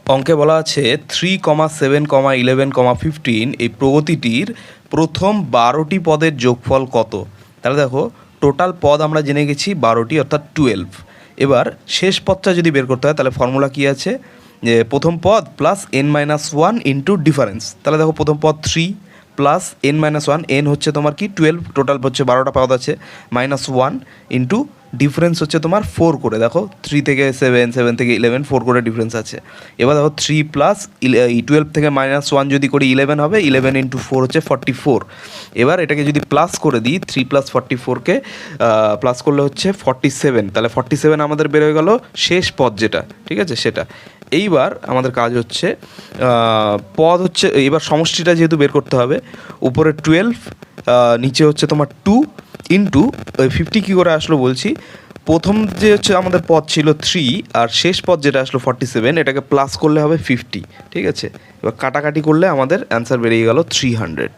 অঙ্কে বলা আছে 3,7,11,15 এই প্রগতিটির প্রথম 12টি পদের যোগফল কত। তাহলে দেখো টোটাল পদ আমরা জেনে গেছি 12টি অর্থাৎ 12। এবার শেষ পদটা যদি বের করতে হয় তাহলে ফর্মুলা কী আছে, যে প্রথম পদ প্লাস n-1 ইন্টু ডিফারেন্স। তাহলে দেখো প্রথম পদ 3 প্লাস n-1, n হচ্ছে তোমার কি 12, টোটাল হচ্ছে 12টা পদ আছে, -1 ইন্টু ডিফারেন্স হচ্ছে তোমার 4 করে, দেখো 3 থেকে 7, 7 থেকে 11, 4 করে ডিফারেন্স আছে। এবার দেখো 3 প্লাস 12 থেকে -1 যদি করি 11 হবে, 11 ইন্টু 4 হচ্ছে 44। এবার এটাকে যদি প্লাস করে দিই 3 প্লাস 44কে প্লাস করলে হচ্ছে 47, তাহলে 47 আমাদের বের হয়ে গেল শেষ পদ যেটা, ঠিক আছে সেটা। এইবার আমাদের কাজ হচ্ছে পদ হচ্ছে, এবার সমষ্টিটা যেহেতু বের করতে হবে, উপরে 12 নিচে হচ্ছে তোমার 2 ইন্টু 50 কী করে আসলো বলছি। প্রথম যে হচ্ছে আমাদের পদ ছিল 3 আর শেষ পদ যেটা আসলো 47, এটাকে প্লাস করলে হবে 50, ঠিক আছে। এবার কাটাকাটি করলে আমাদের অ্যান্সার বেরিয়ে গেল 300।